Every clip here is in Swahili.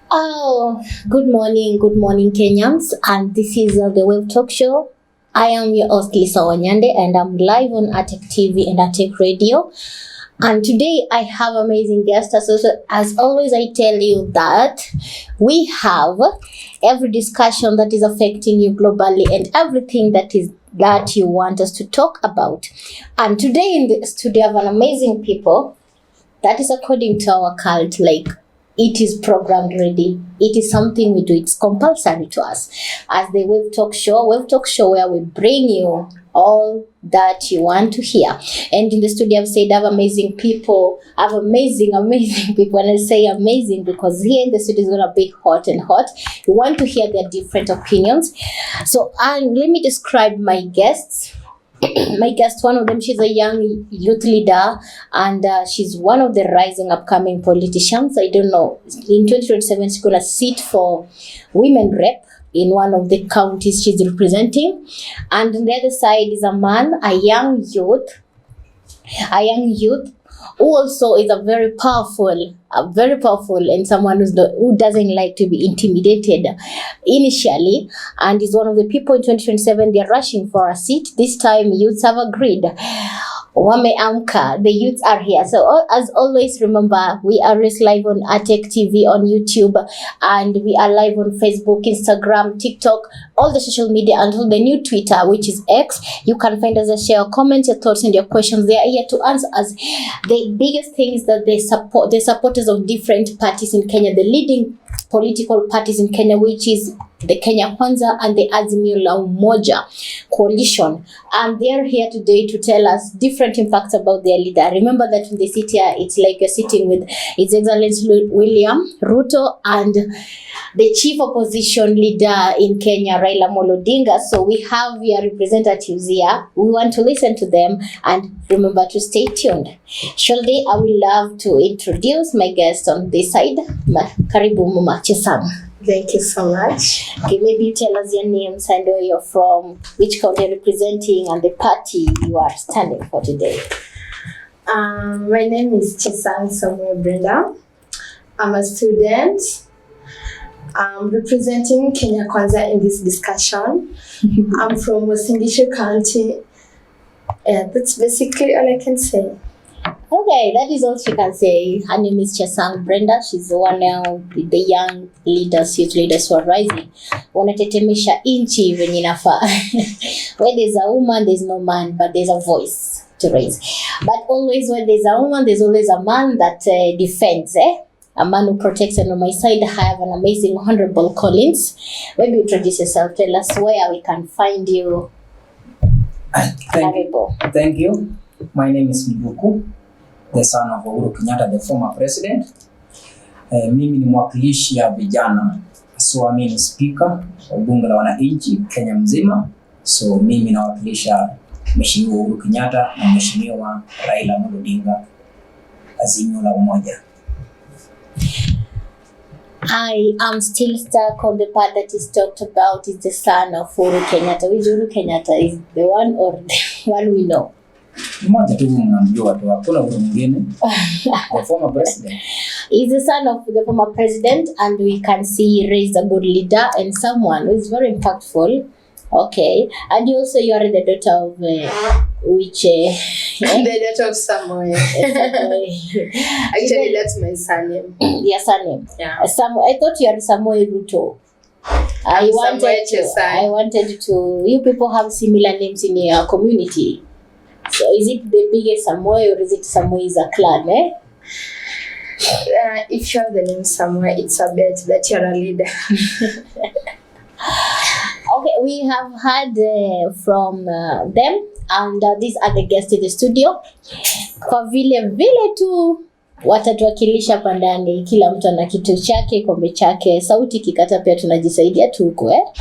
Oh, good morning, Kenyans, and this is the Wave Talk Show. I am your host Lisa Wanyande, and I'm live on Atec TV and Atec Radio. And today I have amazing guests. As always, I tell you that we have every discussion that is affecting you globally and everything that you want us to talk about. And today in the studio, I have an amazing people that is according to our cult, like it is programmed ready. It is something we do. It's compulsory to us as the Wave Talk Show where we bring you all that you want to hear. And in the studio, I've said I have amazing people. I have amazing people. And I say amazing because here in the studio is going to be hot and hot. You want to hear their different opinions. So let me describe my guests. My guest, one of them, she's a young youth leader, and she's one of the rising upcoming politicians. I don't know, in 2027 she's going to sit for women rep in one of the counties she's representing. And on the other side is a man, a young youth who also is a very powerful and someone who doesn't like to be intimidated initially, and is one of the people in 2027 they're rushing for a seat. This time youths have agreed. Wameamka, the youths are here. So as always, remember, we are live on Atec TV on YouTube, and we are live on Facebook, Instagram, TikTok, all the social media, until the new Twitter, which is X. You can find us and share your comments, your thoughts, and your questions. They are here to answer us. The biggest thing is that they support the supporters of different parties in Kenya, the leading political parties in Kenya, which is the Kenya Kwanza and the Azimio La Umoja coalition. And they are here today to tell us different impacts about their leader. Remember that in the city, it's like you're sitting with His Excellency William Ruto and the chief opposition leader in Kenya, Raila Odinga. So we have your representatives here. We want to listen to them, and remember to stay tuned. Shortly, I would love to introduce my guest on this side. Karibu Mama Chesang. Thank you so much. Okay, maybe you tell us your names and where you're from, which county you're representing, and the party you are standing for today. My name is Chesang Samuel Brenda. I'm a student. I'm representing Kenya Kwanza in this discussion. I'm from Wasingishu County. That's basically all I can say. Okay, that is all she can say. Her name is Chesang Brenda. She's one of the young leaders, youth leaders who are rising. Wanatetemesha inchi venye inafaa. Where there's a woman, there's no man, but there's a voice to raise. But always when there's a woman, there's always a man that defends, a man who protects. And on my side, I have an amazing Honorable Collins. Maybe introduce yourself. Tell us where we can find you. Thank you. My name is Mbuku, the son of Uhuru Kenyatta, the former president. Mimi ni mwakilishi ya vijana. So mimi ni speaker wa bunge la wananchi Kenya mzima. So mimi nawakilisha Mheshimiwa Uhuru Kenyatta na Mheshimiwa Raila Odinga, Azimio la Umoja. I am still stuck on the part that is talked about is the son of Uhuru Kenyatta. Which Uhuru Kenyatta is the one or the one we know? Mmoja tu mnamjua tu, hakuna mtu mwingine. The former president. He's the son of the former president, and we can see he raised a good leader and someone who is very impactful. Okay, and you are the daughter of which? The daughter of Samuel. Actually, that's my surname. Your surname. Yeah. I thought you are Samuel Ruto. I wanted to. You people have similar names in your community. So is it the biggest Samuel, or is it Samuel is a clan? If you have the name Samuel, it's a bet that you're a leader. Okay, we have heard from them, and these are the guests in the studio. Kwa vile tu watatuwakilisha hapa ndani, kila mtu ana kitu chake, kombe chake, sauti kikata pia tunajisaidia tu huko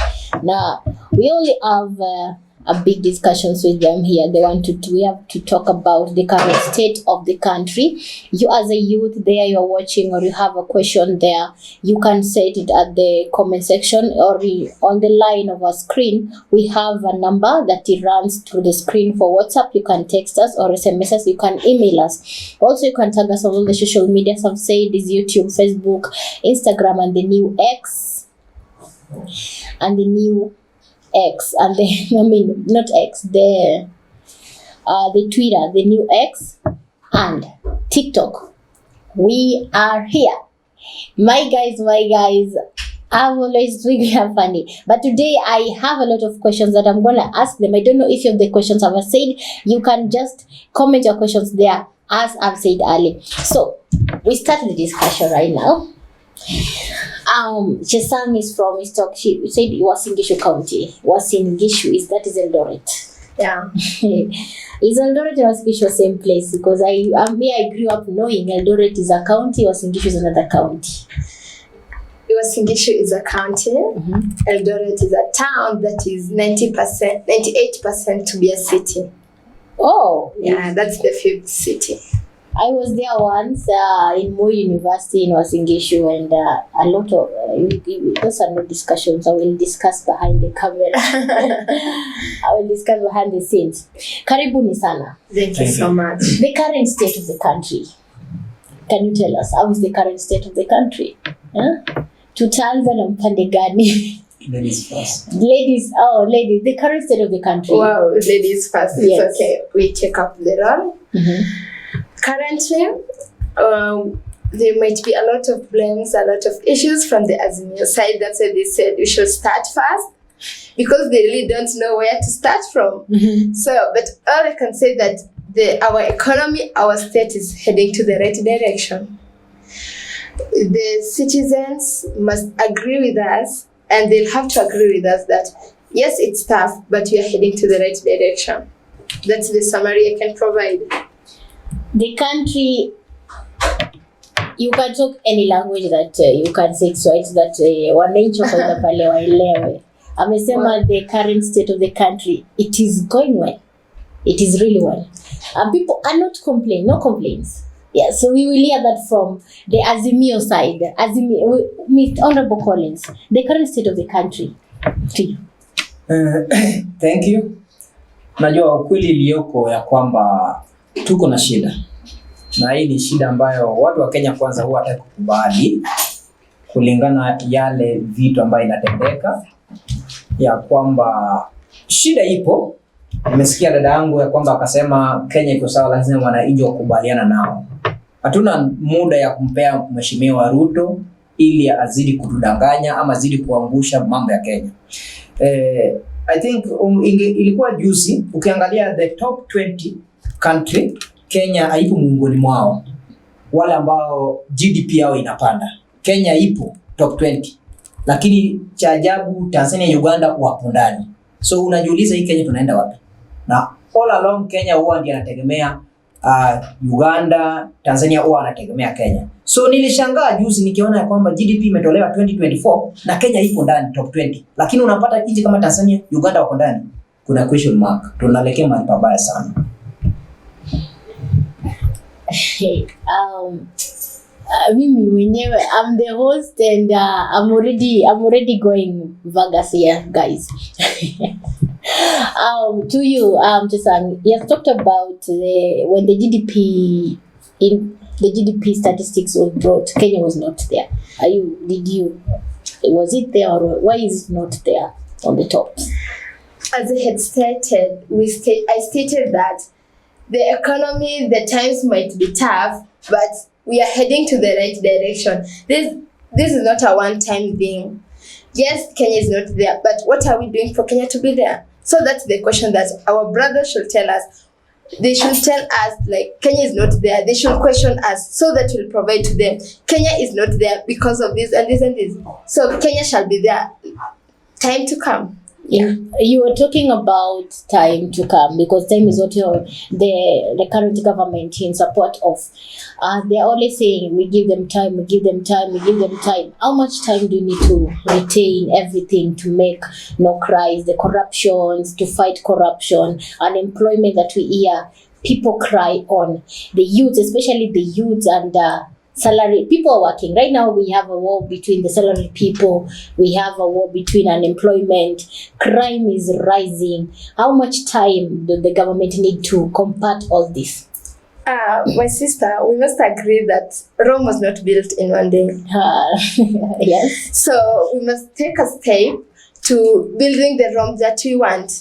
na we only have a big discussions with them here. We have to talk about the current state of the country. You as a youth there, you're watching or you have a question there, you can say it at the comment section or on the line of our screen. We have a number that it runs through the screen for WhatsApp. You can text us or SMS us. You can email us. Also, you can tag us on all the social medias I've said is YouTube, Facebook, Instagram, and the new X. And the new X and not X, the Twitter, the new X and TikTok. We are here. My guys, I'm always really funny. But today I have a lot of questions that I'm gonna ask them. I don't know if you have the questions I've said. You can just comment your questions there as I've said earlier. So we start the discussion right now. Chesang is from Stock. She said Uasin Gishu County. Uasin Gishu is Eldoret. Yeah. Is Eldoret and Uasin Gishu the same place? Because I grew up knowing Eldoret is a county, Uasin Gishu is another county. Uasin Gishu is a county. Eldoret is a town that is 98% to be a city. Oh. Yeah, that's the fifth city. I was there once in Moi University in Uasin Gishu, and a lot of those are not discussions. I will discuss behind the camera. I will discuss behind the scenes. Karibuni sana. Thank you so much. The current state of the country. Can you tell us how is the current state of the country? Tutaanza na mpande gani? Ladies first. Ladies, the current state of the country. Wow, ladies first. Yes. It's okay. We take up the role. Currently, there might be a lot of blames, a lot of issues from the Azimio side. That's why they said we should start first because they really don't know where to start from. So, but all I can say that our economy, our state is heading to the right direction. The citizens must agree with us, and they'll have to agree with us that yes, it's tough, but we are heading to the right direction. That's the summary I can provide. The country, you can talk any language that you can say, so it's that wananchi kwa pale waelewe. Amesema the current state of the country, it is going well. It is really well. People are not complaining, no complaints. Yeah, so we will hear that from the Azimio side. Mr. Honorable Collins, the current state of the country. To you. Thank you. Najua ukweli iliyoko ya kwamba tuko na shida. Na hii ni shida ambayo watu wa Kenya kwanza huwa hataki kukubali kulingana yale vitu ambayo inatendeka, ya kwamba shida ipo. Nimesikia dada yangu ya kwamba akasema Kenya iko sawa, lazima wananchi wakubaliana nao. Hatuna muda ya kumpea Mheshimiwa Ruto ili azidi kutudanganya ama azidi kuangusha mambo ya Kenya. I think ilikuwa juzi ukiangalia the top 20 country, Kenya haipo miongoni mwao. Wale ambao GDP yao inapanda, Kenya ipo top 20. Lakini cha ajabu Tanzania, Uganda wapo ndani. So unajiuliza hii Kenya tunaenda wapi? Na all along Kenya huwa ndiye anategemea Uganda, Tanzania huwa anategemea Kenya. So nilishangaa juzi nikiona ya kwamba GDP imetolewa 2024 na Kenya ipo ndani top 20. Lakini unapata nchi kama Tanzania, Uganda wako ndani. Kuna question mark. Tunaelekea mahali pabaya sana. Mimi mwenyewe, I'm the host and I'm already going Vegas here, guys. To you, Chesang, you have talked about when the GDP statistics was brought, Kenya was not there. Was it there, or why is it not there on the top? As I had stated, I stated that the economy, the times might be tough, but we are heading to the right direction. This is not a one-time thing. Yes, Kenya is not there, but what are we doing for Kenya to be there? So that's the question that our brothers should tell us. They should tell us, like, Kenya is not there. They should question us so that we'll provide to them. Kenya is not there because of this and this and this. So Kenya shall be there. Time to come. You were talking about time to come, because time is what the current government in support of. They're always saying we give them time, we give them time, we give them time. How much time do you need to retain everything to make no cries, the corruptions, to fight corruption, unemployment that we hear people cry on, the youth, especially the youth and salary people are working right now. We have a war between the salary people, we have a war between unemployment, crime is rising. How much time do the government need to combat all this? My sister, we must agree that Rome was not built in one day. Yes. So we must take a step to building the Rome that we want.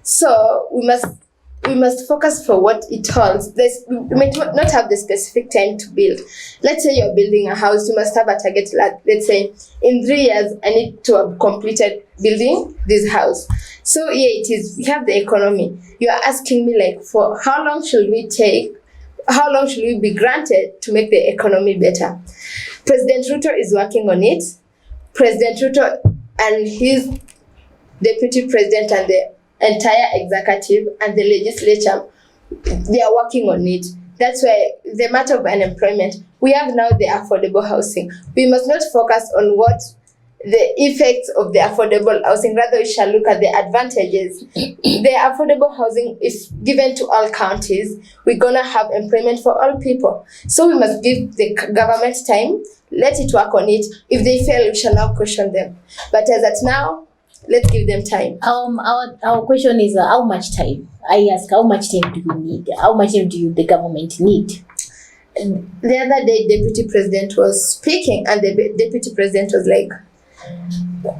So we must focus for what it holds. We might not have the specific time to build. Let's say you're building a house, you must have a target. Let's say in 3 years, I need to have completed building this house. So yeah, it is. We have the economy. You are asking me like, for how long should we take? How long should we be granted to make the economy better? President Ruto is working on it. President Ruto and his deputy president and the entire executive and the legislature, they are working on it. That's why the matter of unemployment, we have now the affordable housing. We must not focus on what the effects of the affordable housing, rather we shall look at the advantages. The affordable housing, if given to all counties, we're gonna have employment for all people. So we must give the government time, let it work on it. If they fail, we shall now question them. But as at now, let's give them time. Our question is how much time? I ask, how much time do you need? How much time do the government need? The other day, Deputy President was speaking, and the Deputy President was like,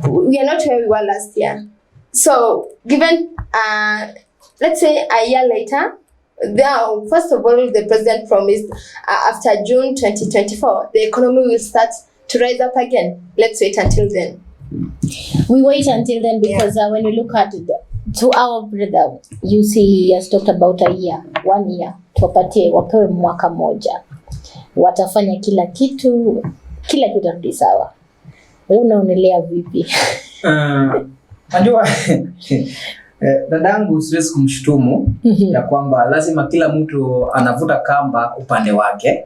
we are not where we were last year. So given, let's say a year later, now, first of all, the President promised after June 2024, the economy will start to rise up again. Let's wait until then. We wait until then, because when you look at to our brother, you see he has talked about a year, 1 year, wapewe mwaka moja, watafanya kila kitu rudi sawa. Wewe unaonelea vipi? Najua dadangu siwezi kumshutumu ya kwamba lazima kila mtu anavuta kamba upande wake,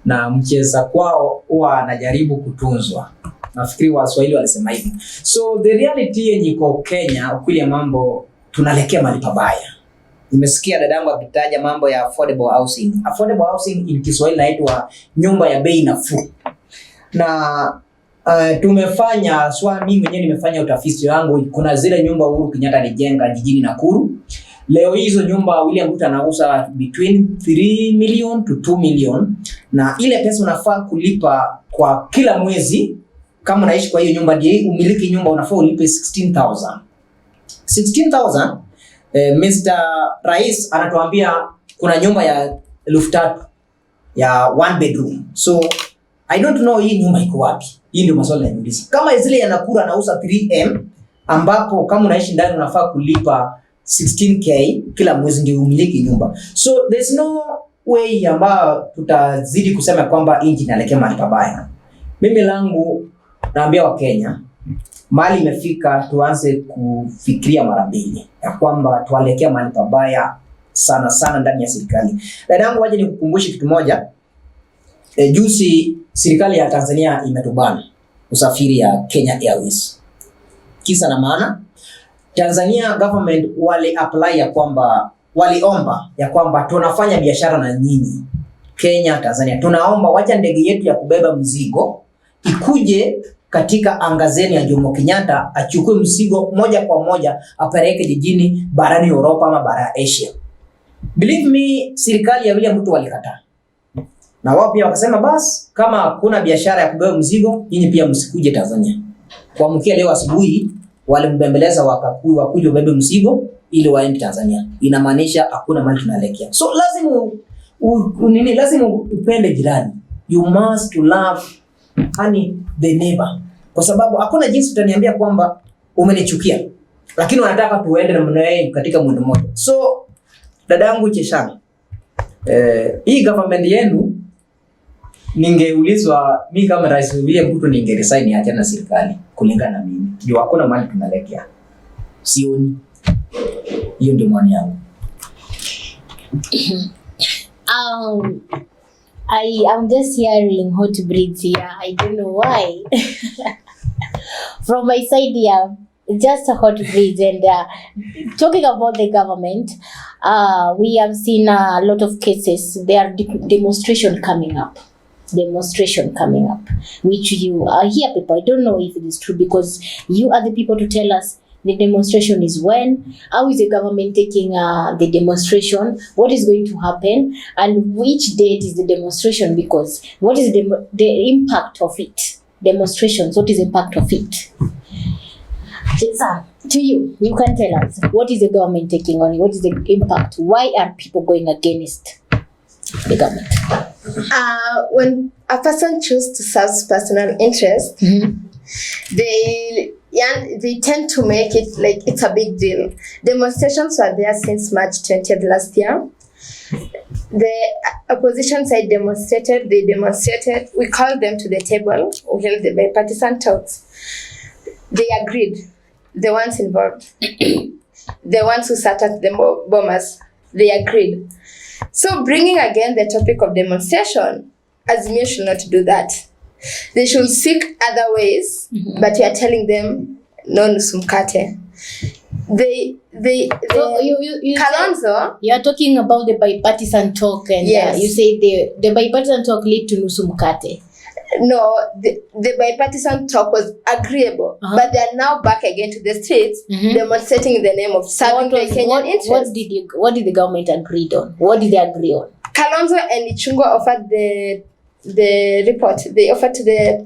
na mcheza kwao huwa anajaribu kutunzwa. Nafikiri Waswahili walisema hivi. So the reality yenye iko Kenya, ukweli mambo tunalekea mahali pabaya. Nimesikia dadangu akitaja mambo ya affordable housing. Affordable housing in Kiswahili inaitwa nyumba ya bei nafuu. Na tumefanya mimi mwenyewe nimefanya utafiti wangu. Kuna zile nyumba Uhuru Kenyatta alijenga jijini Nakuru. Leo hizo nyumba William Ruto anauza between 3 million to 2 million, na ile pesa unafaa kulipa kwa kila mwezi. Kama unaishi kwa hiyo nyumba, je, umiliki nyumba unafaa ulipe 16,000. 16,000. Mr. Rais anatuambia kuna nyumba ya 3,000 ya 1 bedroom. So I don't know hii nyumba iko wapi. Hii ndio maswali najiuliza. Kama zile ya Nakuru anauza 3M, ambapo kama unaishi ndani unafaa kulipa 16k kila mwezi ndio umiliki nyumba. So there's no way ambayo tutazidi kusema kwamba nchi inaelekea mahali pabaya. Mimi langu naambia wa Kenya, mali imefika tuanze kufikiria mara mbili ya kwamba tuelekea mahali pabaya sana sana ndani ya serikali. Dadangu, waje nikukumbushe kitu moja. Juzi serikali ya Tanzania imetubana usafiri ya Kenya Airways. Kisa na maana, Tanzania government wali apply ya kwamba waliomba ya kwamba tunafanya biashara na nyinyi Kenya Tanzania, tunaomba wacha ndege yetu ya kubeba mzigo ikuje katika anga zenu ya Jomo Kenyatta, achukue mzigo moja kwa moja apeleke jijini barani Europa ama bara Asia. Believe me, serikali ya William Ruto walikataa. Na wao pia wakasema basi kama kuna biashara ya kubeba mzigo, nyinyi pia msikuje Tanzania. Kuamkia leo asubuhi walimbembeleza wakuje wabebe mzigo ili waende Tanzania. Inamaanisha hakuna mahali tunaelekea. So lazima upende jirani. You must to love the neighbor. Kwa sababu hakuna jinsi utaniambia kwamba umenichukia, lakini unataka tuende na mnae katika mwendo mmoja. So dadangu Cheshana, hii government yenu, ningeulizwa mimi kama Rais William Ruto ningeresign acha na serikali kulingana na mimi. Ndio hakuna mahali tunaelekea. Sioni. Hiyo ndio maoni yangu. I'm just hearing hot breeds here. I don't know why. From my side here, just a hot breeze. And talking about the government, we have seen a lot of cases. There are demonstration coming up, which you hear people. I don't know if it is true, because you are the people to tell us the demonstration is when, how is the government taking the demonstration, what is going to happen, and which date is the demonstration, because what is the impact of it? Demonstrations, what is the impact of it? To you can tell us, what is the government taking on it? What is the impact? Why are people going against the government? When a person chooses to serve personal interest, they tend to make it like it's a big deal. Demonstrations were there since March 20th last year. The opposition side demonstrated. We called them to the table. We held the bipartisan talks. They agreed. The ones involved, the ones who sat at the bombers, they agreed. So bringing again the topic of demonstration, Azimio should not do that. They should seek other ways, but we are telling them no nusu mkate. So you Kalonzo, you are talking about the bipartisan talk, and yes. You say the bipartisan talk lead to nusu mkate. No, the bipartisan talk was agreeable, but they are now back again to the streets, demonstrating in the name of serving the Kenyan interest. What did the government agree on? What did they agree on? Kalonzo and Ichung'wa offered the report. They offered to the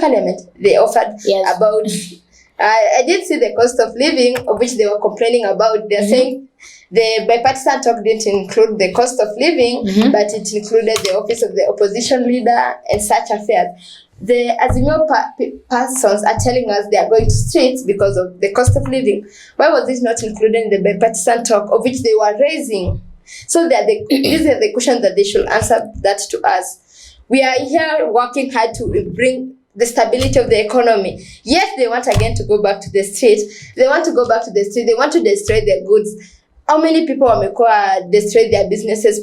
parliament. They offered about. I did see the cost of living, of which they were complaining about. They're saying the bipartisan talk didn't include the cost of living, but it included the office of the opposition leader and such affairs. The Azimio persons are telling us they are going to streets because of the cost of living. Why was this not included in the bipartisan talk, of which they were raising? So that these are the questions that they should answer that to us. We are here working hard to bring the stability of the economy. Yes, they want again to go back to the street. They want to go back to the street. They want to destroy their goods. How many people destroyed their businesses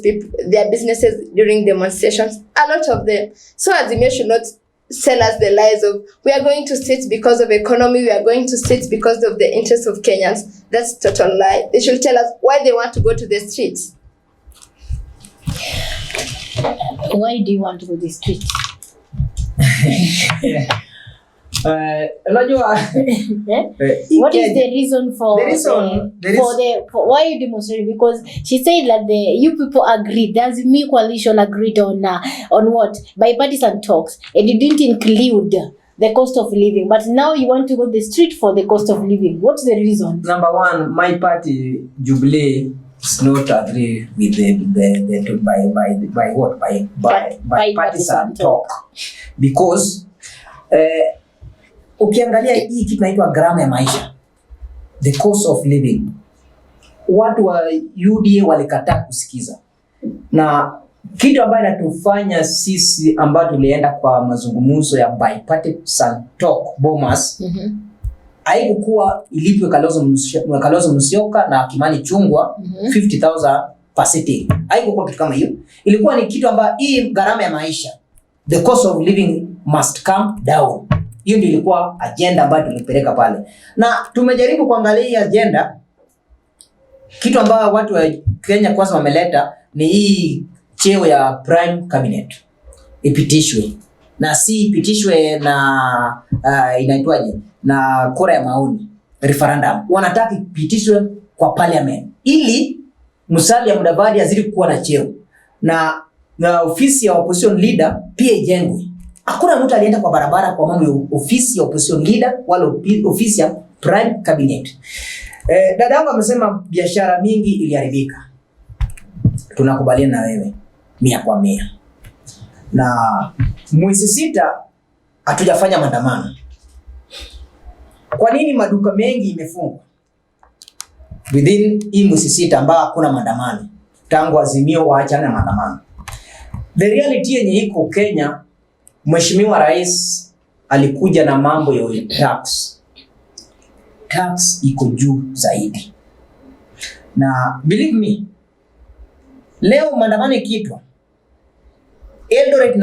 during demonstrations? A lot of them. So Azimio should not sell us the lies of we are going to streets because of economy, we are going to streets because of the interests of Kenyans. That's total lie. They should tell us why they want to go to the streets. Why do you want to go to the streets? Unajua what is the reason for why you demonstrating? Because she said that you people agreed, the Azimio coalition agreed on what? Bipartisan talks, and you didn't include the cost of living, but now you want to go to the street for the cost of living. What's the reason? Number one, my party Jubilee does not agree with the bipartisan talk, because ukiangalia hii kitu inaitwa gharama ya maisha, the cost of living, watu wa UDA walikataa kusikiza. Na kitu ambayo inatufanya sisi ambao tulienda kwa mazungumzo ya bipartisan talk bombers, haikuwa ilipwe Kalonzo Musyoka na Kimani Chungwa 50,000 per sitting. Haikuwa kitu kama hiyo. Ilikuwa ni kitu ambayo hii gharama ya maisha, the cost of living must come down. Hiyo ndio ilikuwa agenda ambayo tulipeleka pale. Na tumejaribu kuangalia hii agenda. Kitu ambayo watu wa Kenya Kwanza wameleta ni hii cheo ya prime cabinet ipitishwe. Na si ipitishwe na inaitwaje? Na kura ya maoni, referendum. Wanataka ipitishwe kwa parliament ili Musalia Mudavadi azidi kuwa na cheo. Na ofisi ya opposition leader pia ijengwe. Hakuna mtu alienda kwa barabara kwa mambo ya ofisi ya opposition leader wala ofisi ya prime cabinet. Dada yangu amesema biashara mingi iliharibika. Tunakubaliana na wewe 100%. Na mwezi 6 hatujafanya maandamano. Kwa nini maduka mengi imefungwa? Within hii mwezi 6 ambao hakuna maandamano. Tangu Azimio waachane na maandamano. The reality yenye iko Kenya, Mheshimiwa Rais alikuja na mambo ya tax tax iko juu zaidi. Na believe me, leo maandamano ikiitwa Eldoret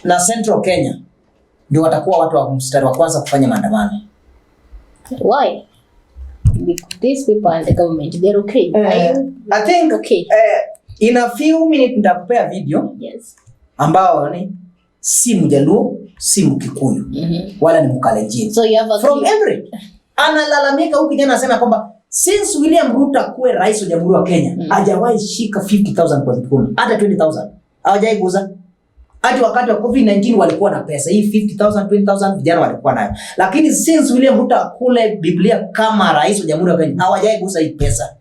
na Central Kenya ndio watakuwa watu wa mstari wa kwanza kufanya maandamano. Why? Because these people and the government, they're okay. I think okay. In a few minutes nitakupea video. Yes. Ambao ni si Mjaluo, si Mkikuyu, wala ni Mkalenjin. So you have a from every. Analalamika huyu kijana anasema kwamba since William Ruto akuwe rais wa Jamhuri ya Kenya, hajawahi shika 50,000 kwa mkono, hata 20,000. Hawajai guza. Hadi wakati wa COVID-19 walikuwa na pesa. Hii 50,000, 20,000 vijana walikuwa nayo. Lakini since William Ruto akule Biblia kama rais wa Jamhuri ya Kenya, hawajai guza hii pesa.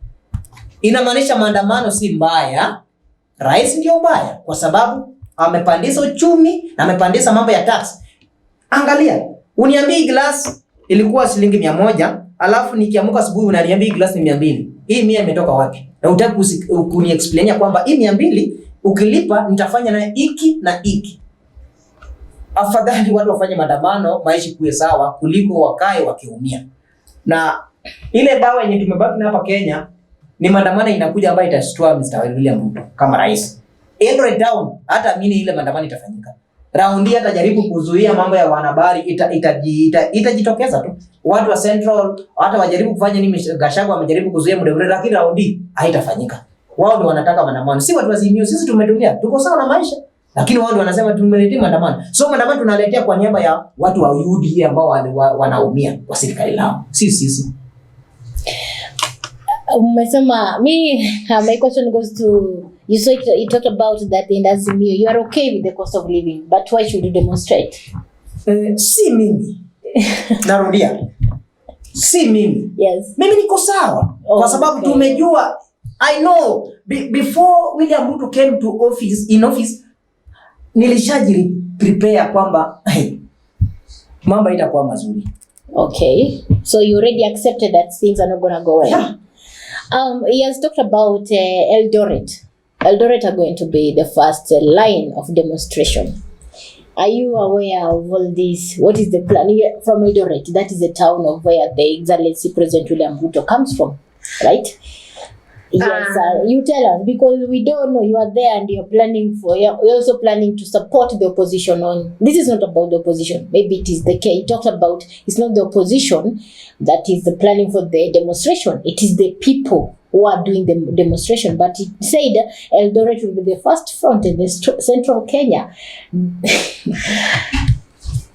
Inamaanisha maandamano si mbaya, rais ndio mbaya kwa sababu amepandisha uchumi na amepandisha mambo ya tax. Angalia, uniambie glass ilikuwa shilingi 100, alafu nikiamka asubuhi unaniambia glass ni 200. Hii 100 imetoka wapi? Na unataka kuni-explainia kwamba hii 200 ukilipa nitafanya na hiki na hiki. Afadhali watu wafanye maandamano, maisha kuwe sawa kuliko wakae wakiumia. Na ile dawa yenye tumebaki na hapa Kenya ni maandamano inakuja ambayo itashtua Mr. William Ruto kama rais. Eldoret Town hata mimi ile maandamano itafanyika. Raundi atajaribu kuzuia mambo ya wanahabari itajitokeza tu. Watu wa Central hata wajaribu kufanya nini, Gachagua wamejaribu kuzuia muda mrefu lakini raundi haitafanyika. Wao ndio wanataka maandamano. Si watu wa Azimio, sisi tumetulia. Tuko sawa na maisha. Lakini wao ndio wanasema tumeletea maandamano. So maandamano tunaletea kwa niaba ya watu wa UDA ambao wanaumia kwa serikali lao. Sisi. Umesema my question goes to you talked about that in Azimio you are okay with the cost of living, but why should you demonstrate? Si mimi. Narudia. Si mimi. Yes. Mimi niko sawa kwa sababu tumejua. I know before William Ruto came to office nilishaji prepare kwamba mambo itakuwa mazuri. Okay. So you already accepted that things are not going to go well. Yeah. He has talked about Eldoret. Eldoret are going to be the first line of demonstration. Are you aware of all this? What is the plan from Eldoret? That is the town of where the Excellency President William Ruto comes from, right? Yes, you tell us, because we don't know. You are there and you're also planning to support the opposition on. This is not about the opposition. Maybe it is the case. He talked about it's not the opposition that is the planning for the demonstration. It is the people who are doing the demonstration. But he said Eldoret will be the first front in the central Kenya.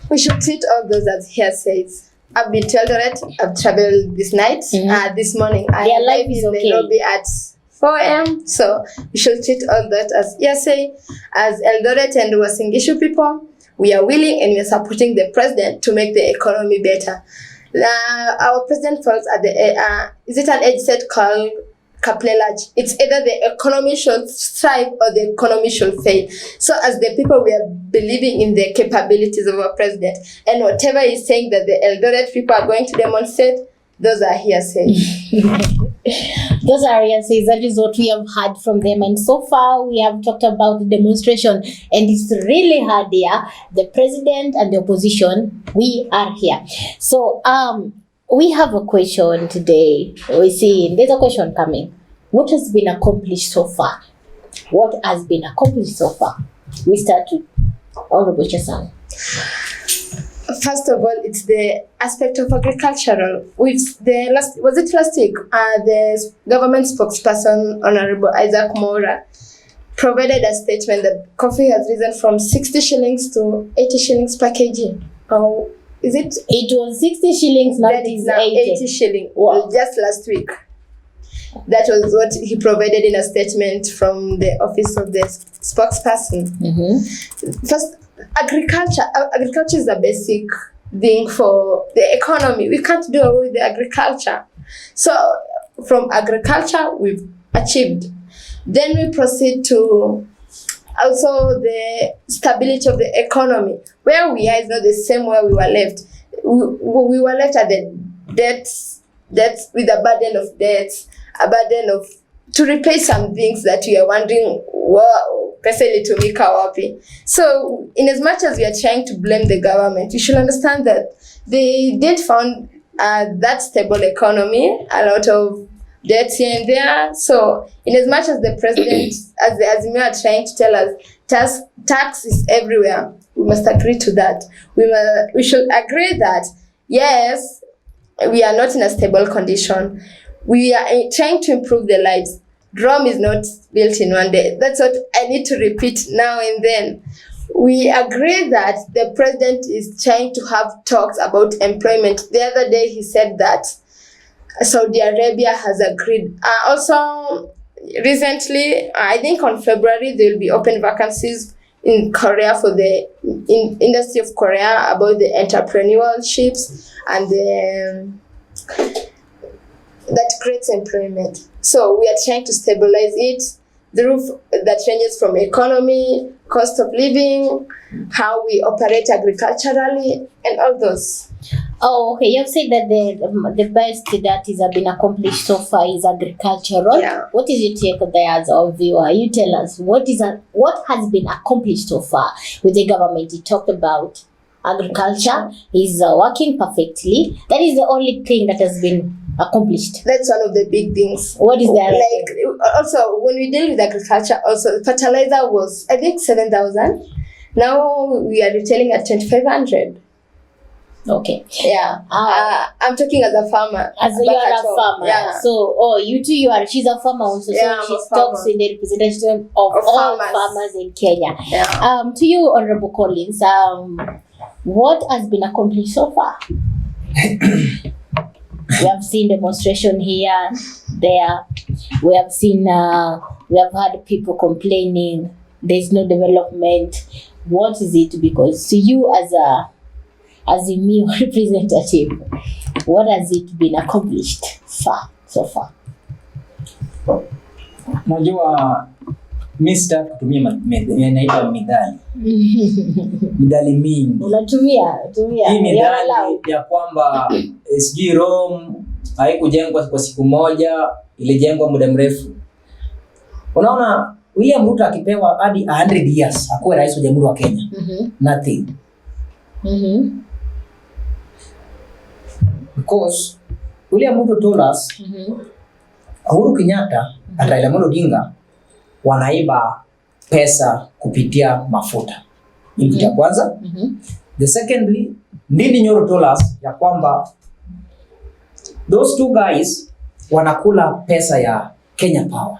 We should treat all those as hearsays. I've been to Eldoret. I've traveled this night. This morning, I arrived in Nairobi at 4 a.m. So we should treat all that as hearsay. As Eldoret and Uasin Gishu people, we are willing and we are supporting the president to make the economy better. Our president falls at the is it an age set called Kaplelarge? It's either the economy should thrive or the economy should fail. So as the people, we are believing in the capabilities of our president. And whatever he's saying that the Eldoret people are going to demonstrate, those are hearsays. Those are hearsays. That is what we have heard from them. And so far, we have talked about the demonstration. And it's really hard here. The president and the opposition, we are here. So, we have a question today. We see there's a question coming. What has been accomplished so far? What has been accomplished so far? We start with Honorable Chesang. First of all, it's the aspect of agricultural. Was it last week? The government spokesperson, Honorable Isaac Mora, provided a statement that coffee has risen from 60 shillings to 80 shillings per kg. Is it? It was 60 shillings, now it is 80 shillings. Wow. Just last week. That was what he provided in a statement from the office of the spokesperson. First, agriculture is a basic thing for the economy. We can't do away with the agriculture. So from agriculture, we've achieved. Then we proceed to also the stability of the economy. Where we are is not the same where we were left. We were left at the debts with a burden of debts, a burden of to replace some things that we are wondering, wow, pesa ilitumika wapi. So in as much as we are trying to blame the government, you should understand that they did found that stable economy, a lot of debt here and there. So in as much as the president, as the Azimio are trying to tell us, tax is everywhere, we must agree to that. We should agree that, yes, we are not in a stable condition. We are trying to improve the lives. Rome is not built in one day. That's what I need to repeat now and then. We agree that the president is trying to have talks about employment. The other day he said that Saudi Arabia has agreed. Also, recently, I think on February, there will be open vacancies in Korea for the industry of Korea about the entrepreneurships and that creates employment. So we are trying to stabilize it. The roof that ranges from economy, cost of living, how we operate agriculturally, and all those. Oh, okay. You've said that the best that is been accomplished so far is agricultural. Yeah. What is your take there as our viewer? You tell us what has been accomplished so far with the government. You talked about agriculture is working perfectly. That is the only thing that has been accomplished. That's one of the big things. What is that? Like also when we deal with agriculture, also fertilizer was I think 7,000. Now we are retailing at 2,500. Okay. Yeah. I'm talking as a farmer. As you are a farmer. Yeah. So, she's a farmer also. Yeah, So she talks in the representation of all farmers in Kenya. Yeah. To you, Honorable Collins, what has been accomplished so far? We have seen demonstration here, there. We have seen, we have had people complaining. There's no development. What is it? Because to you as a Azimio representative, what has it been accomplished so far? Najua Mr. kutumia naita midali. Midali mingi. Unatumia. Hii midali ya kwamba SG Rome haikujengwa kwa siku moja, ilijengwa muda mrefu. Unaona William Ruto akipewa hadi 100 years akuwe rais wa Jamhuri wa Kenya. Nothing. Because William Ruto told us Uhuru Kenyatta na Raila Amolo Odinga wanaiba pesa kupitia mafuta. Ni kitu cha kwanza. The secondly, Ndindi Nyoro told us ya kwamba those two guys wanakula pesa ya Kenya Power.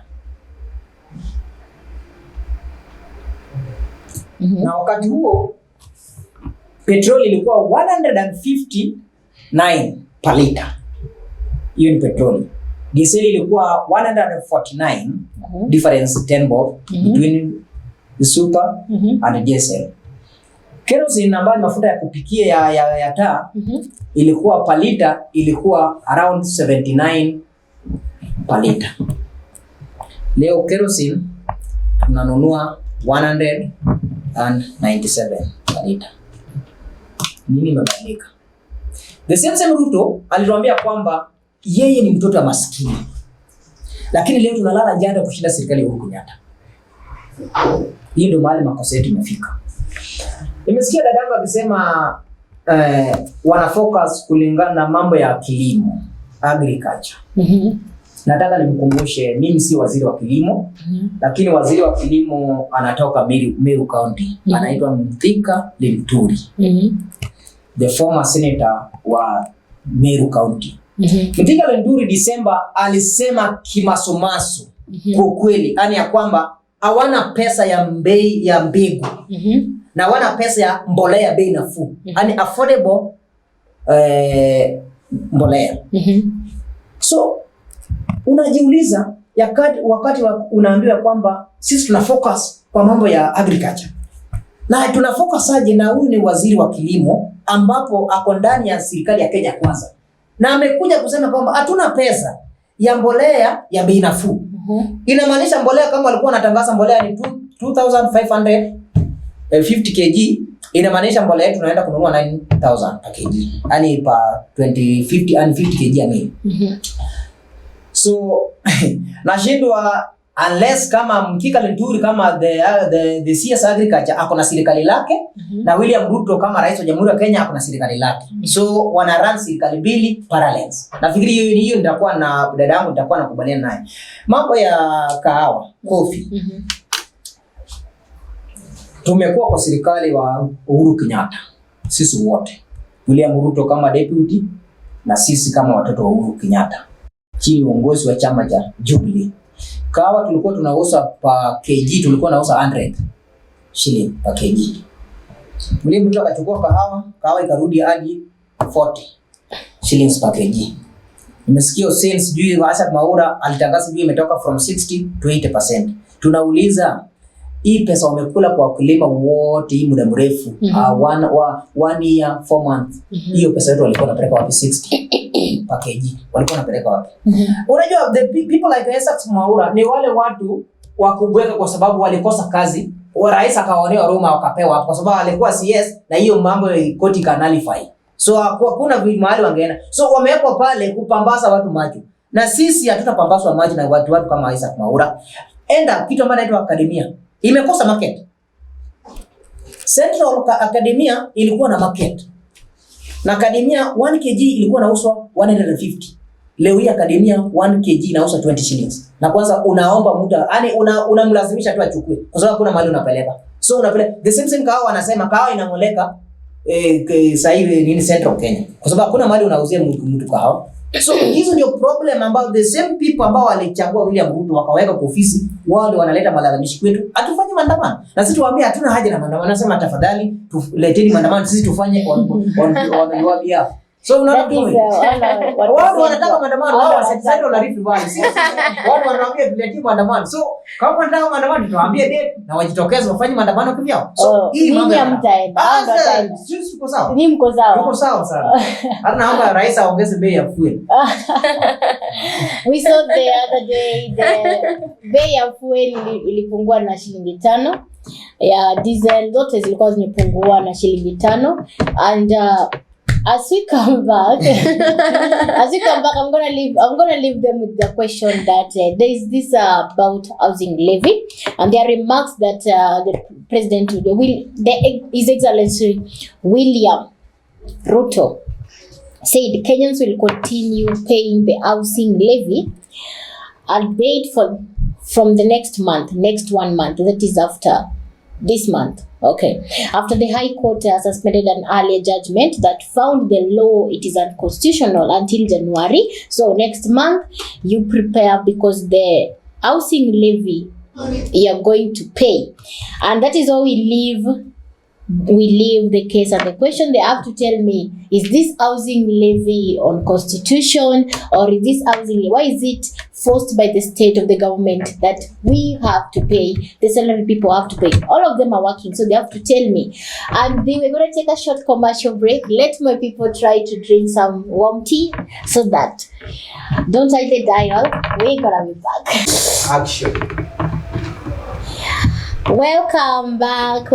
Na wakati huo petroli ilikuwa 159 per liter. Hiyo ni petroli. Diesel ilikuwa 149, difference 10 bob between the super and diesel. Kerosene ambayo mafuta ya kupikia ya taa ilikuwa per liter ilikuwa around 79 per liter. Leo kerosene tunanunua 197 per liter. Nini imebadilika? The same Ruto alituambia kwamba yeye ni mtoto wa maskini. Lakini leo tunalala njaa kushinda serikali ya Uhuru Kenyatta. Hii ndio mahali makosa yetu imefika. Nimesikia dadangu akisema wana focus kulingana na mambo ya kilimo, agriculture. Nataka nimkumbushe mimi si waziri wa kilimo, lakini waziri wa kilimo anatoka Meru County. Anaitwa Mthika Linturi. The former senator wa Meru County. Mthika Linturi December alisema kimasomaso kwa kweli, yani ya kwamba hawana pesa ya mbegu na hawana pesa ya mbolea bei nafuu, yani affordable mbolea. So unajiuliza wakati unaambiwa kwamba sisi tuna focus kwa mambo ya agriculture. Na tuna focus aje na huyu ni waziri wa kilimo ambapo ako ndani ya serikali ya Kenya Kwanza. Na amekuja kusema kwamba hatuna pesa ya mbolea ya bei nafuu. Inamaanisha mbolea kama walikuwa wanatangaza mbolea ni 2550 kg, inamaanisha mbolea yetu tunaenda kununua 9000 per kg. Yaani pa 50 kg ya mili. So nashindwa unless kama Mkika Linturi kama the CS Agriculture ako na serikali lake na William Ruto kama rais wa Jamhuri ya Kenya ako na serikali lake. So wana run serikali mbili parallel. Nafikiri hiyo nitakuwa na dadangu nitakuwa nakubaliana naye. Mambo ya kahawa, coffee. Tumekuwa kwa serikali wa Uhuru Kenyatta. Sisi wote. William Ruto kama deputy na sisi kama watoto wa Uhuru Kenyatta. Chini uongozi wa chama cha Jubilee. Kahawa tulikuwa tunauza pa kg, tulikuwa tunauza 100 shilling pa kg. William Ruto akachukua kahawa ikarudi hadi 40 shillings per kg. Nimesikia sales juu Asha Maura alitangaza juu imetoka from 60 to 80%. Tunauliza hii pesa wamekula kwa wakulima wote hii muda mrefu, one year 4 months. Hiyo pesa yetu walikuwa wanapeleka wapi? 60 per kg. Walikuwa wanapeleka wapi? Unajua the people like Asha Maura ni wale watu wa kubweka kwa sababu walikosa kazi. Rais akawaonea Roma wakapewa hapo kwa sababu alikuwa CS na hiyo mambo koti kanalify. So hakuna mahali wangeenda. So wamewekwa pale kupambaza watu macho. Na sisi hatutapambazwa macho na watu kama Isaac Maura. Enda kitu ambacho inaitwa Academia. Imekosa market. Central Academia ilikuwa na market. Na Academia 1 kg ilikuwa inauzwa 150. Leo hii Academia 1 kg inauzwa 20 shillings. Na kwanza unaomba mtu, yani unamlazimisha tu achukue kwa sababu kuna mahali unapeleka. So unapeleka the same kahawa wanasema kahawa inangoleka sasa hivi nini Central Kenya. Kwa sababu hakuna mahali unauzia mtu kahawa. So hizo ndio problem ambao the same people ambao walichagua William Ruto wakaweka kwa ofisi, wao wanaleta malalamishi kwetu. Atufanye maandamano. Na sisi tuwaambie hatuna haja na maandamano. Nasema tafadhali tuleteni maandamano sisi tufanye on your behalf. So unaona wao wanataka maandamano, wao wasitaki na Rift Valley. Wao wanaambia tuleteni maandamano. So kama wanataka maandamano tuwaambie date na wajitokeze wafanye maandamano kivyao. So hii mambo ya mtaenda. Sisi tuko sawa. Ni mko sawa. Tuko sawa sana. Hata naomba rais aongeze bei ya fuel. We saw the other day the bei ya fuel ilipungua na shilingi 5. Ya diesel zote zilikuwa zimepungua na shilingi 5 and as we come back, I'm gonna leave them with the question that there is this about housing levy, and there are remarks that the president His Excellency William Ruto said Kenyans will continue paying the housing levy, albeit from the next 1 month, that is after this month. Okay. After the High Court suspended an earlier judgment that found the law it is unconstitutional until January. So next month you prepare because the housing levy you are going to pay. And that is how we leave the case. And the question they have to tell me, is this housing levy on constitution, or is this housing, why is it forced by the state of the government that we have to pay, the salary people have to pay? All of them are working, so they have to tell me. And we're going to take a short commercial break. Let my people try to drink some warm tea so that don't touch the dial. We're going to be back. Action. Welcome back.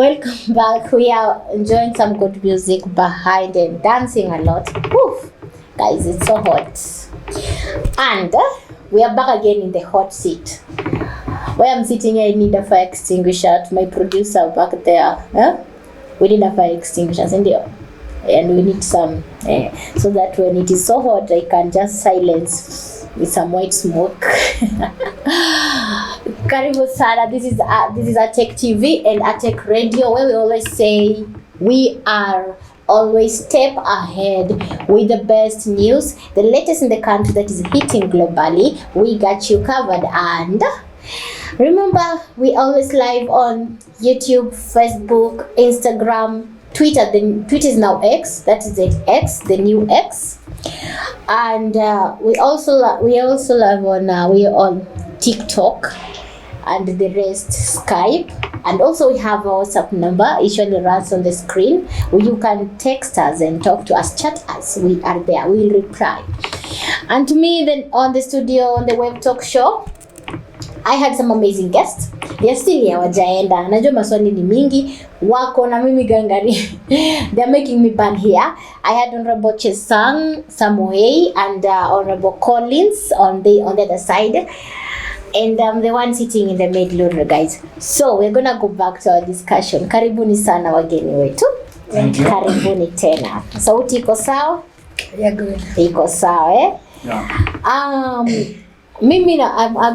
We are enjoying some good music behind and dancing a lot. Woof. Guys, it's so hot. And we are back again in the hot seat. Where I'm sitting here, I need a fire extinguisher. To my producer back there. We need a fire extinguisher, and we need some so that when it is so hot, I can just silence with some white smoke. Karibu sana. This is Atech TV and Atech Radio, where we always say we are always step ahead with the best news, the latest in the country that is hitting globally. We got you covered. And remember, we always live on YouTube, Facebook, Instagram, Twitter. The Twitter is now X. That is the X, the new X. And we also live on we are on TikTok and the rest Skype. And also we have our WhatsApp number, usually runs on the screen, where you can text us and talk to us, chat us. We are there, we will reply. And to me, then on the studio, on the web talk show, I had some amazing guests. They are still here, wajaenda. Najua maswali ni mingi, wako na mimi gangari. They are making me burn here. I had Honorable Chesang Samoei and Honorable Collins on the other side. And I'm the one sitting in the middle, guys. So we're gonna go back to our discussion. Karibuni sana wageni wetu. Thank you. Karibuni tena. Sauti iko sawa? Yeah, good. Iko sawa Yeah. I'm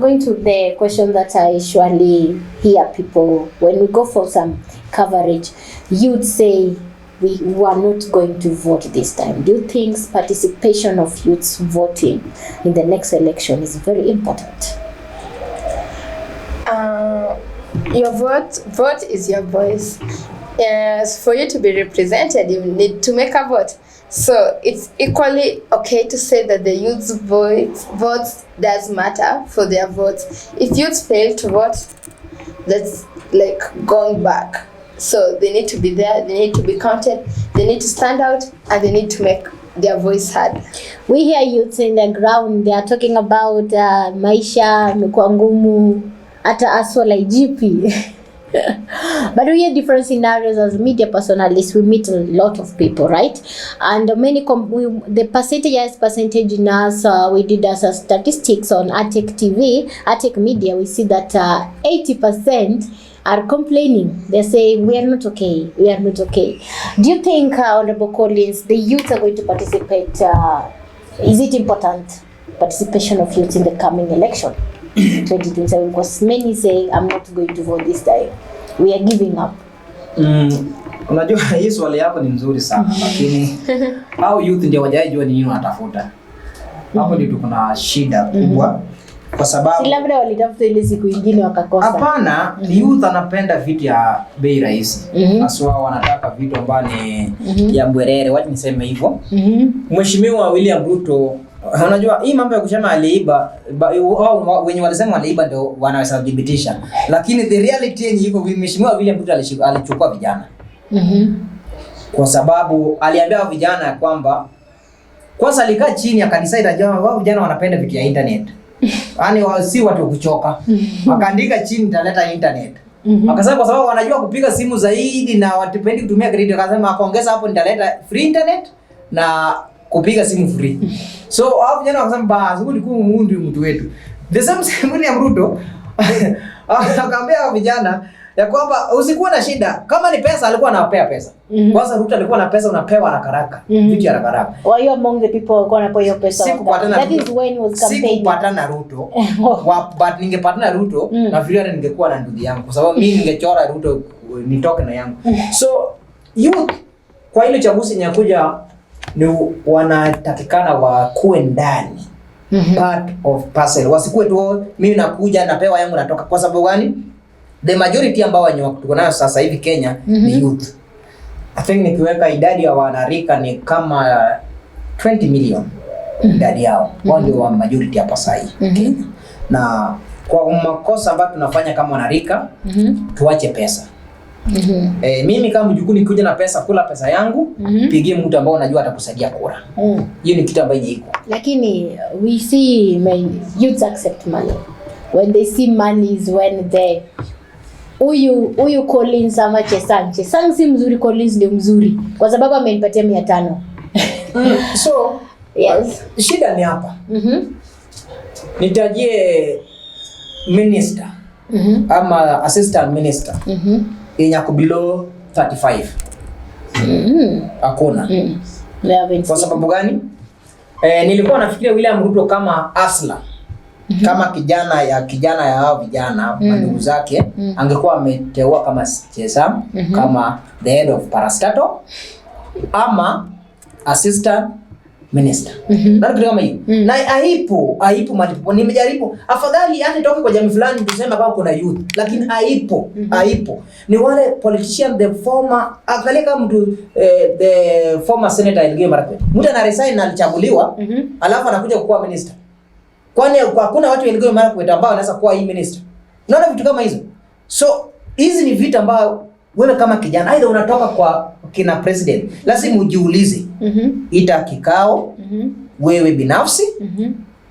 going to the question that I usually hear people when we go for some coverage. You'd say we are not going to vote this time. Do you think participation of youths voting in the next election is very important? Your vote is your voice. Yes, for you to be represented, you need to make a vote. So it's equally okay to say that the youth's votes does matter for their votes. If youths fail to vote, that's like going back. So they need to be there, they need to be counted, they need to stand out, and they need to make their voice heard. We hear youths in the ground, they are talking about maisha imekuwa ngumu, hata aswa la IGP. But we hear different scenarios. As media personalists, we meet a lot of people, right? And the percentage in us, we did as a statistics on Atec TV, Atec Media, we see that 80% are complaining. They say, we are not okay, we are not okay. Do you think, Honorable Collins, the youth are going to participate? Is it important, participation of youth in the coming election? 2027, because many say I'm not going to vote this time. We are giving up. Unajua hii swali yako ni nzuri sana lakini hao youth ndio wajajua ni nini wanatafuta. Hapo ndio kuna shida kubwa kwa sababu si labda walitafuta ile siku nyingine wakakosa. Hapana, youth anapenda vitu ya bei rahisi. Aswa wanataka vitu ambavyo ni ya mbwerere, wacha niseme hivyo. Mheshimiwa William Ruto, unajua hii mambo ya kusema aliiba wenye walisema aliiba ndio wanaweza kudhibitisha, lakini the reality ni iko Mheshimiwa William Ruto alichukua vijana. Kwa sababu aliambia vijana kwamba kwanza alikaa chini akadecide ajao wao vijana wanapenda vitu ya internet. Yaani si watu wa kuchoka. Akaandika chini nitaleta internet. Akasema kwa sababu wanajua kupiga simu zaidi na watupendi kutumia credit, akasema akaongeza hapo nitaleta free internet na kupiga simu free. So hao vijana wakasema basi huyu ndiko ndio mtu wetu. The same William Ruto akaambia vijana ya kwamba usikuwa na shida. Kama ni pesa alikuwa anawapea pesa. Kwanza Ruto alikuwa na pesa unapewa haraka. Vitu haraka. Were you among the people who gonna pay your pesa? That is when he was campaigning. Sikupatana Ruto. But ningepatana Ruto na vile ningekuwa na ndugu yangu kwa sababu mimi ningechora Ruto nitoke na yangu. So youth kwa ile chaguzi nyakuja ni wanatakikana wakuwe ndani. Part of parcel. Wasikuwe tu mimi nakuja napewa yangu natoka. Kwa sababu gani? The majority ambao wenye tuko nayo sasa hivi Kenya ni youth. I think nikiweka idadi ya wanarika ni kama 20 million idadi yao. Wao ndio wa majority hapa sasa hivi. Na kwa makosa ambayo tunafanya kama wanarika tuache pesa. Mimi kama mjukuu nikuja na pesa, kula pesa yangu, pigie mtu ambao unajua atakusaidia kura. Hiyo ni kitu ambacho iko. Lakini we see youths accept money. When they see money is when they Huyu Collins ama Chesang si mzuri, Collins ndio mzuri kwa sababu amenipatia 500. So yes, shida ni hapa. Nitajie minister ama assistant minister yenye ako below 35. Hakuna. Kwa sababu gani? Nilikuwa nafikiria William Ruto kama asla. Kama kijana ya hao vijana ndugu zake angekuwa ameteua kama Chesam kama the head of parastatal ama assistant minister. Na kitu kama hiyo. Na haipo malipo. Nimejaribu afadhali toke kwa jamii fulani tuseme kama kuna youth, lakini haipo. Ni wale politician the former kama mtu the former senator Elgeyo Marakwet. Mtu ana resign na alichaguliwa alafu anakuja kuwa minister. Kwani hakuna watu Elgeyo Marakwet ambao wanaweza kuwa hii minister? Unaona vitu kama hizo. So hizi ni vitu ambao wewe kama kijana aidha unatoka kwa kina president lazima ujiulize. Ita kikao wewe binafsi.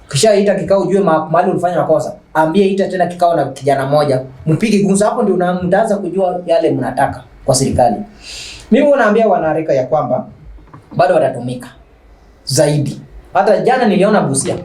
Kisha ita kikao ujue mahali ulifanya makosa. Ambie ita tena kikao na kijana mmoja. Mpige gumzo, hapo ndio mtaanza kujua yale mnataka kwa serikali. Mimi naambia wanarika ya kwamba bado watatumika zaidi. Hata jana niliona Busia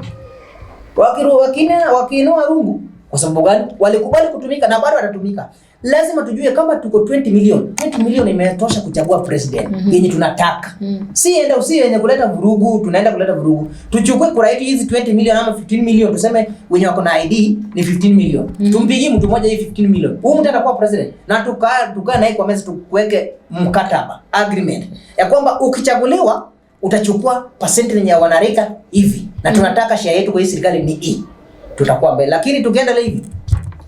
wakiinua rungu Kwa sababu gani? Walikubali kutumika na bado watatumika. Lazima tujue kama tuko 20 million. 20 million imetosha kuchagua president yenye tunataka. Si yenye kuleta vurugu, tunaenda kuleta vurugu. Tuchukue kura yetu hizi 20 million ama 15 million, tuseme wenye wako na ID ni 15 million. Tumpigie mtu mmoja hii 15 million. Huyu mtu atakuwa president. Na tukaa naye kwa meza tuweke mkataba, agreement. Ya kwamba ukichaguliwa utachukua percentage ya wanarika hivi. Na tunataka share yetu kwa hii serikali ni hii. Tutakuwa mbele. Lakini tukienda hivi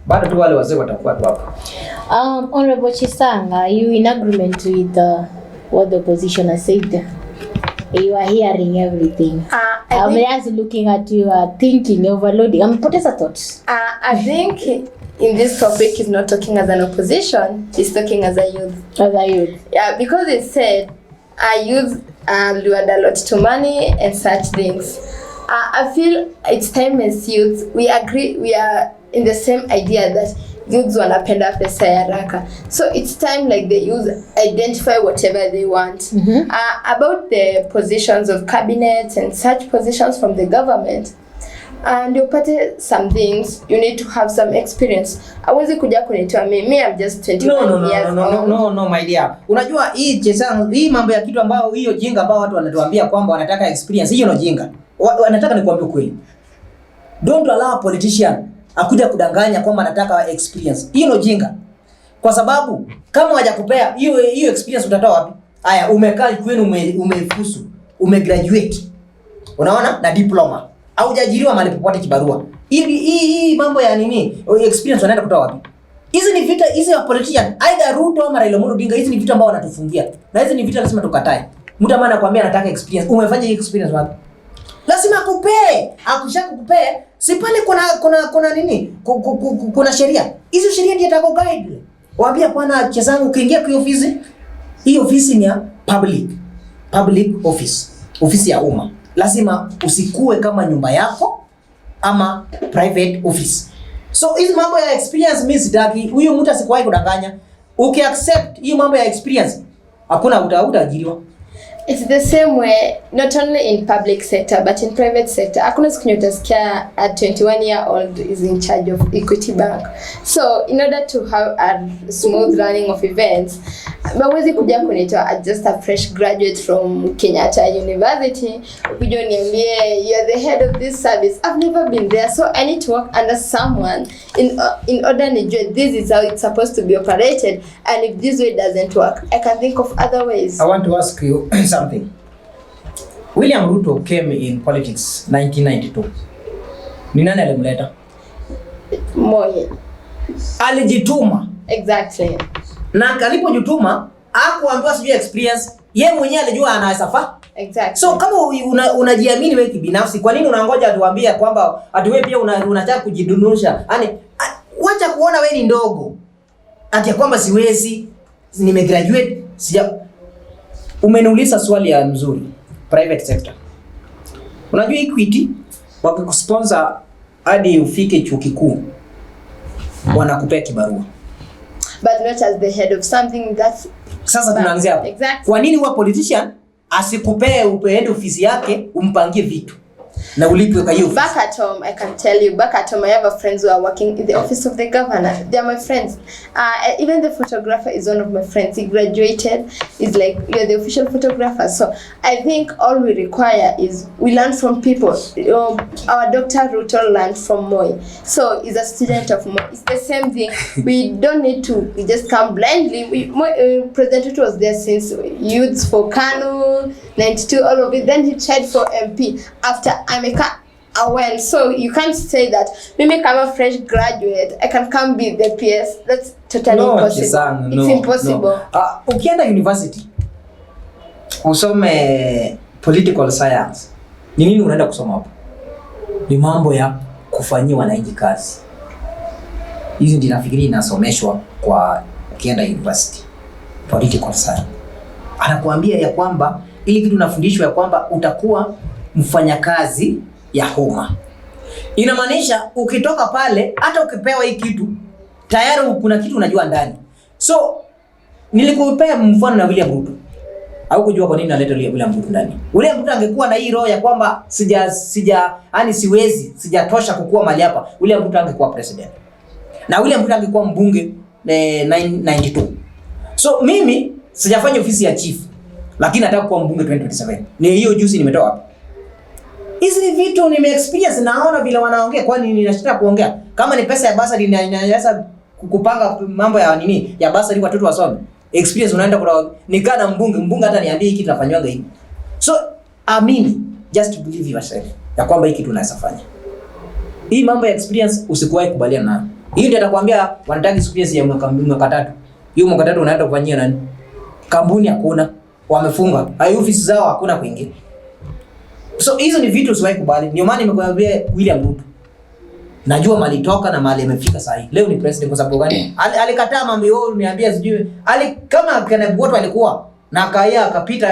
bado tu wale wazee watakuwa tu hapo. Honorable Chisanga, are you in agreement with what the opposition has said? You are hearing everything. I'm just looking at you, thinking, overloading. Potesa thoughts. I think in this topic he's not talking as an opposition, he's talking as a youth. As a youth. Yeah, because it said youth lured a lot to money and such things. I feel it's time as youth, we agree, we are in the same idea that youths wanapenda pesa ya haraka. So it's time like the youth identify whatever they want. About the positions of cabinets and such positions from the government, and upate some things, you need to have some experience. Hawezi kuja kunitoa me I'm just 21 years old. No my dear. Unajua hii Chesang, hii mambo ya kitu ambao hiyo jinga ambao watu wanatuambia kwamba wanataka experience, hiyo no jinga. Wanataka nikwambie kweli. Don't allow a politician akuja kudanganya kwamba anataka experience. Hiyo no jinga. Kwa sababu kama hajakupea hiyo experience utatoa wapi? Haya, umekaa kwenu umefusu, umegraduate. Unaona? Na diploma. Au hujajiriwa mahali popote kibarua. Hii mambo ya nini? Experience wanaenda kutoa wapi? Hizi ni vita, hizi wa politician, either Ruto ama Raila Amolo Odinga, hizi ni vita ambao wanatufungia. Na hizi ni vita lazima tukatae. Mtu ambaye anakuambia anataka experience, umefanya hii experience wapi? Lazima akupee. Akishakukupea, si pale kuna nini? Kuna sheria. Hizo sheria ndiye atako guide. Waambia bwana Chezangu ukiingia kwa ofisi, hii ofisi ni ya public office. Ofisi ya umma. Lazima usikue kama nyumba yako ama private office. So hizi mambo ya experience mimi sitaki. Huyu mtu asikuwahi kudanganya. Ukiaccept hii mambo ya experience, hakuna utaajiriwa. It's the same way, not only in public sector but in private sector. Hakuna siku utasikia a 21-year-old is in charge of Equity Bank. So in order to have a smooth running of events, mawezi kuja kunitoa just a fresh graduate from Kenyatta University. Kuja niambie you are the head of this service. I've never been there, so I need to work under someone in order to this is how it's supposed to be operated, and if this way doesn't work, I can think of other ways. I want to ask you something. William Ruto came in politics 1992. Ni nani alimleta? Moi. Alijituma. Exactly. Na alipojituma hakuambiwa sijui experience, yeye mwenyewe alijua anaweza faa. Exactly. So kama unajiamini wewe kibinafsi, kwa nini unangoja atuambie kwamba ati wewe pia unataka kujidunusha? Yaani wacha kuona wewe ni ndogo. Ati kwamba siwezi, nimegraduate, umeniuliza swali ya mzuri. Private sector. Unajua Equity wakikusponsor hadi ufike chuo kikuu wanakupea kibarua. But not as the head of something that's... Sasa tunaanzia hapo. Exactly. Kwa nini huwa politician asikupee upeende ofisi yake umpangie vitu na ulipwe kwa hiyo? Back at home, I can tell you, back at home, I have friends who are working in the office of the governor. They are my friends. Even the photographer is one of my friends. He graduated. He's like, you're the official photographer. So I think all we require is we learn from people. Our Dr. Ruto learned from Moi. So he's a student of Moi. It's the same thing. We don't need to just come blindly. President Ruto was there since youths for Kanu, 92, all of it. Then he tried for MP after America. Well, so you can't say that maybe I'm a fresh graduate, I can come be the PS. That's totally impossible. It's impossible. No. Ukienda university usome political science, ni nini unaenda kusoma hapo? Ni mambo ya kufanyia wananchi kazi. Hizi ndio nafikiri inasomeshwa kwa ukienda university. Political science. Anakuambia ya kwamba ili kitu unafundishwa ya kwamba utakuwa mfanyakazi ya umma. Inamaanisha ukitoka pale hata ukipewa hii kitu tayari kuna kitu unajua ndani. So nilikupea mfano na William Ruto. Au kujua kwa nini naleta William Ruto ndani. William Ruto angekuwa na hii roho ya kwamba yani sijatosha kukua mali hapa, William Ruto angekuwa president. Na William Ruto angekuwa mbunge 92. So mimi sijafanya ofisi ya chief, lakini nataka kuwa mbunge 2027. Ni hiyo juzi nimetoa hapa. Hizi vitu experience, naona vile wanaongea, kwani ninashitaka kuongea. Kama ni pesa ya basari inaweza kupanga mambo ya nini ya basari watoto wasome. Experience unaenda kwa nikana mbunge hata niambie hiki tunafanywaga hivi. So amini, just believe yourself ya kwamba hiki tunaweza fanya. Hii mambo ya experience usikuwahi kubaliana nayo. Hii ndio atakwambia wanataka experience ya mwaka 3. Hiyo mwaka 3 unaenda kufanyia nani? Kampuni hakuna, wamefunga. Hayo ofisi zao hakuna kuingia. So hizo ni vitu usiwahi kubali. Ndio maana nimekuambia William Ruto. Najua mali toka na mali imefika sasa hivi. Leo ni president kwa sababu gani? Alikataa mambo yao, niambia sijui. Kama kana watu walikuwa na akapita